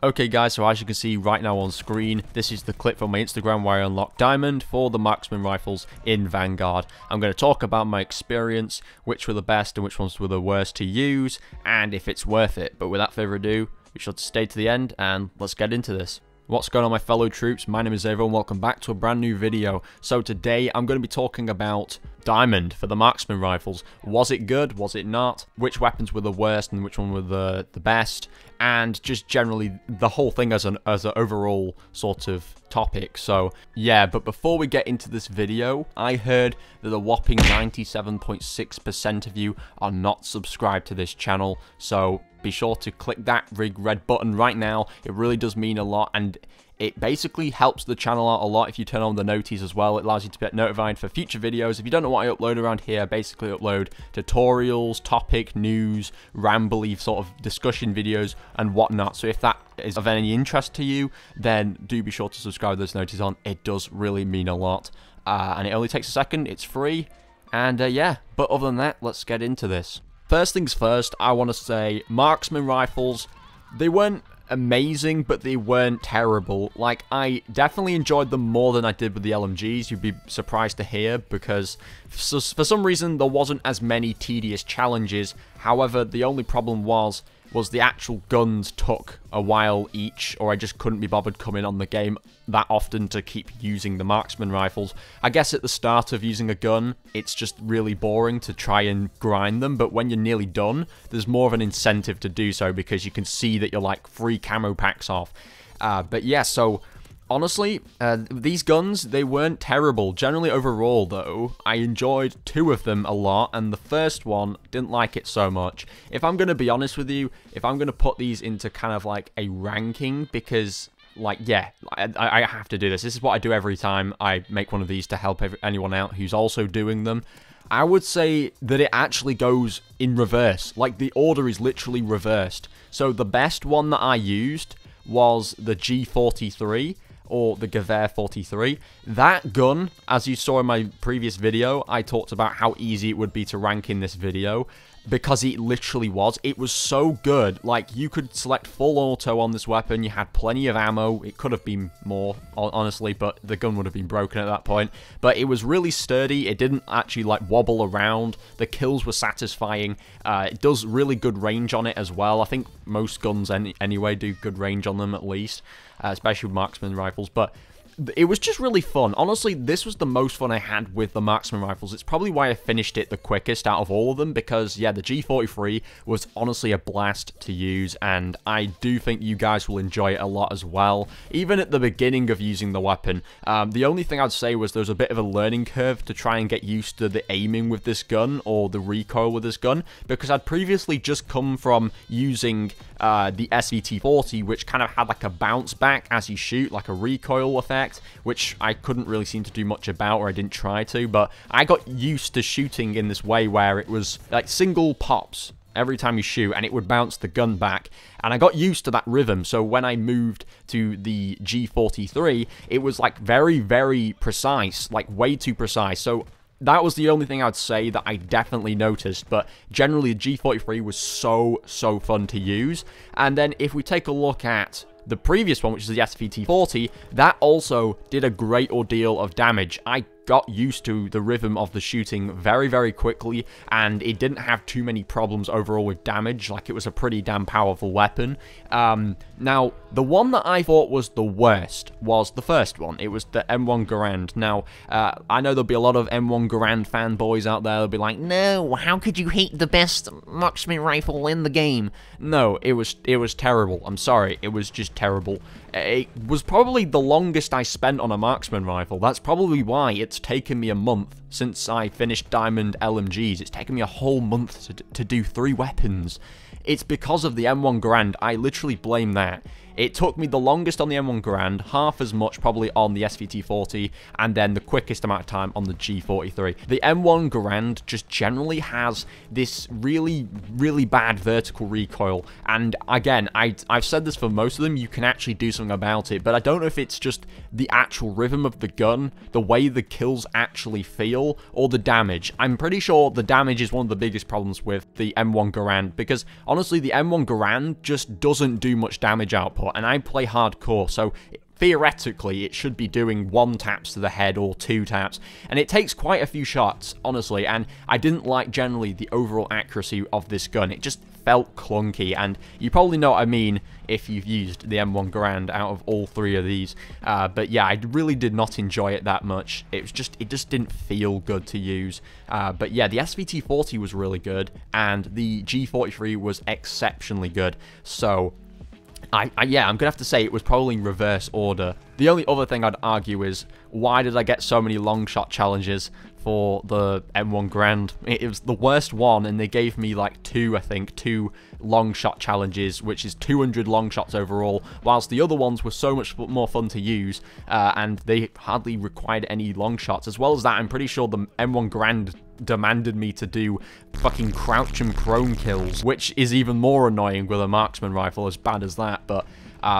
Okay guys, so as you can see right now on screen, this is the clip from my Instagram where I unlocked Diamond for the Marksman rifles in Vanguard. I'm going to talk about my experience, which were the best and which ones were the worst to use, and if it's worth it. But without further ado, be sure to stay to the end, and let's get into this. What's going on, my fellow troops? My name is Xavvo and welcome back to a brand new video. So today I'm going to be talking about Diamond for the Marksman rifles. Was it good? Was it not? Which weapons were the worst and which one were the best? And just generally the whole thing as an overall sort of topic. So yeah, but before we get into this video, I heard that a whopping 97.6% of you are not subscribed to this channel. So be sure to click that big red button right now. It really does mean a lot, and it basically helps the channel out a lot if you turn on the noties as well. It allows you to get notified for future videos. If you don't know what I upload around here, I basically upload tutorials, topic, news, rambly sort of discussion videos and whatnot. So if that is of any interest to you, then do be sure to subscribe with those noties on. It does really mean a lot. And it only takes a second. It's free. And yeah, but other than that, let's get into this. First things first, I want to say Marksman rifles, they weren't amazing, but they weren't terrible. Like, I definitely enjoyed them more than I did with the LMGs. You'd be surprised to hear, because for some reason there wasn't as many tedious challenges. However, the only problem was the actual guns took a while each, or I just couldn't be bothered coming on the game that often to keep using the Marksman rifles. I guess at the start of using a gun, it's just really boring to try and grind them, but when you're nearly done, there's more of an incentive to do so because you can see that you're like 3 camo packs off. But yeah, so honestly, these guns, they weren't terrible. Generally overall, though, I enjoyed 2 of them a lot, and the first one, didn't like it so much. If I'm going to be honest with you, if I'm going to put these into kind of like a ranking, because, like, yeah, I have to do this. This is what I do every time I make one of these to help anyone out who's also doing them. I would say that it actually goes in reverse. Like, the order is literally reversed. So the best one that I used was the G43, or the Xavvo 43. That gun, as you saw in my previous video, I talked about how easy it would be to rank in this video, because it literally was. It was so good. Like, you could select full auto on this weapon, you had plenty of ammo. It could have been more, honestly, but the gun would have been broken at that point. But it was really sturdy. It didn't actually, like, wobble around. The kills were satisfying. It does really good range on it as well. I think most guns anyway do good range on them, at least, especially with Marksman rifles. But it was just really fun. Honestly, this was the most fun I had with the Marksman rifles. It's probably why I finished it the quickest out of all of them, because, yeah, the G43 was honestly a blast to use, and I do think you guys will enjoy it a lot as well. Even at the beginning of using the weapon, the only thing I'd say was there was a bit of a learning curve to try and get used to the aiming with this gun, or the recoil with this gun, because I'd previously just come from using the SVT-40, which kind of had like a bounce back as you shoot, like a recoil effect, which I couldn't really seem to do much about, or I didn't try to, but I got used to shooting in this way where it was like single pops every time you shoot, and it would bounce the gun back, and I got used to that rhythm. So when I moved to the G43, it was like very, very precise, like way too precise. So that was the only thing I'd say that I definitely noticed, but generally the G43 was so fun to use. And then if we take a look at the previous one, which is the SVT-40, that also did a great ordeal of damage. I got used to the rhythm of the shooting very, very quickly, and it didn't have too many problems overall with damage. Like, it was a pretty damn powerful weapon. Now, the one that I thought was the worst was the first one. It was the M1 Garand. Now, I know there'll be a lot of M1 Garand fanboys out there. They'll be like, no, how could you hate the best marksman rifle in the game? No, it was terrible. I'm sorry, it was just terrible. It was probably the longest I spent on a marksman rifle. That's probably why it's taken me a month since I finished Diamond LMGs. It's taken me a whole month to do 3 weapons. It's because of the M1 Garand. I literally blame that. It took me the longest on the M1 Garand, half as much probably on the SVT-40, and then the quickest amount of time on the G43. The M1 Garand just generally has this really, really bad vertical recoil, and again, I've said this for most of them, you can actually do something about it, but I don't know if it's just the actual rhythm of the gun, the way the kills actually feel, or the damage. I'm pretty sure the damage is one of the biggest problems with the M1 Garand, because honestly, the M1 Garand just doesn't do much damage output, and I play hardcore, so theoretically, it should be doing 1 taps to the head or 2 taps, and it takes quite a few shots, honestly, and I didn't like generally the overall accuracy of this gun. It just felt clunky, and you probably know what I mean if you've used the M1 Garand out of all 3 of these, but yeah, I really did not enjoy it that much. It just didn't feel good to use, but yeah, the SVT-40 was really good, and the G43 was exceptionally good, so yeah, I'm going to have to say it was probably in reverse order. The only other thing I'd argue is, why did I get so many long shot challenges for the M1 Garand? It was the worst one, and they gave me like 2, I think, 2 long shot challenges, which is 200 long shots overall, whilst the other ones were so much more fun to use, and they hardly required any long shots. As well as that, I'm pretty sure the M1 Garand demanded me to do fucking crouch and prone kills, which is even more annoying with a marksman rifle, as bad as that. But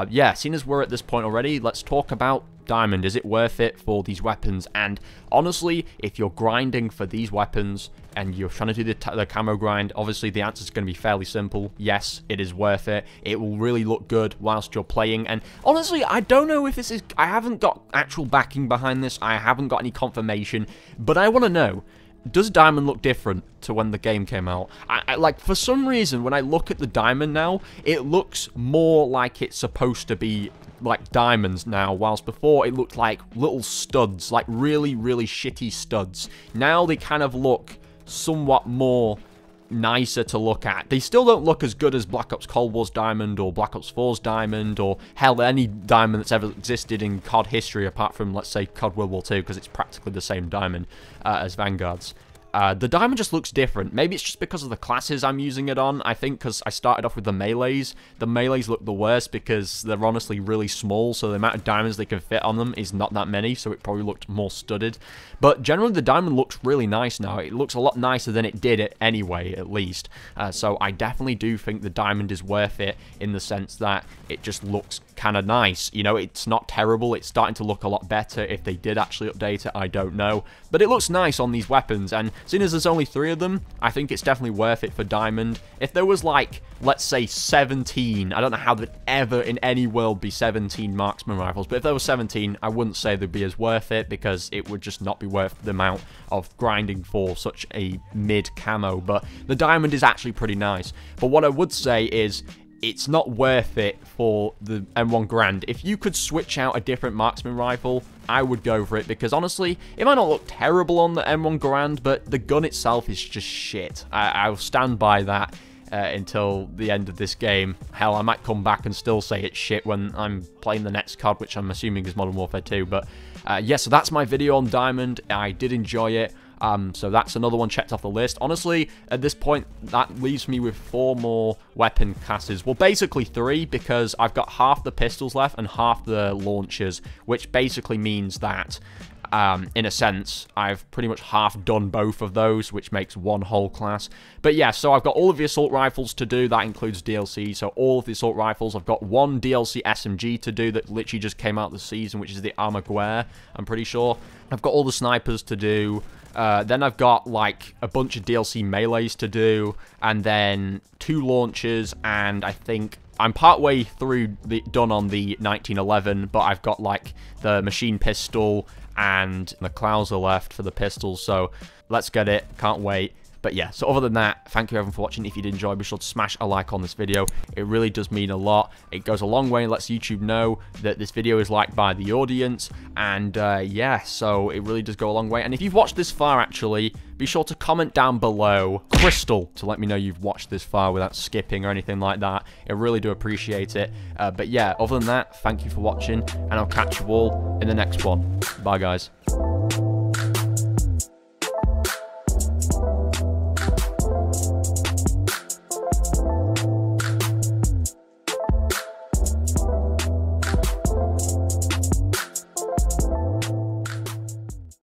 yeah, seeing as we're at this point already, let's talk about diamond. Is it worth it for these weapons? And honestly, if you're grinding for these weapons and you're trying to do the camo grind, obviously the answer is going to be fairly simple. Yes, it is worth it. It will really look good whilst you're playing. And honestly, I don't know if this is, I haven't got actual backing behind this, I haven't got any confirmation, but I want to know, does diamond look different to when the game came out? Like, for some reason, when I look at the diamond now, it looks more like it's supposed to be like diamonds now, whilst before it looked like little studs, like really, really shitty studs. Now they kind of look somewhat more nicer to look at. They still don't look as good as Black Ops Cold War's diamond or Black Ops 4's diamond or hell, any diamond that's ever existed in COD history apart from, let's say, COD World War II, because it's practically the same diamond as Vanguard's. The diamond just looks different. Maybe it's just because of the classes I'm using it on. I think because I started off with the melees. The melees look the worst because they're honestly really small, so the amount of diamonds they can fit on them is not that many, so it probably looked more studded. But generally, the diamond looks really nice now. It looks a lot nicer than it did anyway, at least. So I definitely do think the diamond is worth it in the sense that it just looks kind of nice. You know, it's not terrible. It's starting to look a lot better. If they did actually update it, I don't know. But it looks nice on these weapons, and seeing as there's only 3 of them, I think it's definitely worth it for diamond. If there was, like, let's say 17, I don't know how there'd ever in any world be 17 marksman rifles, but if there was 17, I wouldn't say they'd be as worth it, because it would just not be worth the amount of grinding for such a mid camo. But the diamond is actually pretty nice. But what I would say is, it's not worth it for the M1 Garand. If you could switch out a different marksman rifle, I would go for it, because honestly, it might not look terrible on the M1 Garand, but the gun itself is just shit. I'll stand by that until the end of this game. Hell, I might come back and still say it's shit when I'm playing the next COD, which I'm assuming is Modern Warfare 2. But yeah, so that's my video on diamond. I did enjoy it. So that's another one checked off the list. Honestly, at this point, that leaves me with 4 more weapon classes. Well, basically 3, because I've got half the pistols left and half the launchers, which basically means that, in a sense, I've pretty much half done both of those, which makes 1 whole class. But yeah, so I've got all of the assault rifles to do. That includes DLC, so all of the assault rifles. I've got 1 DLC SMG to do that literally just came out this season, which is the Armaguerre, I'm pretty sure. I've got all the snipers to do. Then I've got, like, a bunch of DLC melees to do, and then 2 launchers, and I think I'm partway through done on the 1911, but I've got, like, the machine pistol and the Clouser left for the pistols, so let's get it. Can't wait. But yeah, so other than that, thank you everyone for watching. If you did enjoy, be sure to smash a like on this video. It really does mean a lot. It goes a long way and lets YouTube know that this video is liked by the audience. And yeah, so it really does go a long way. And if you've watched this far, actually, be sure to comment down below Crystal to let me know you've watched this far without skipping or anything like that. I really do appreciate it. But yeah, other than that, thank you for watching, and I'll catch you all in the next one. Bye, guys.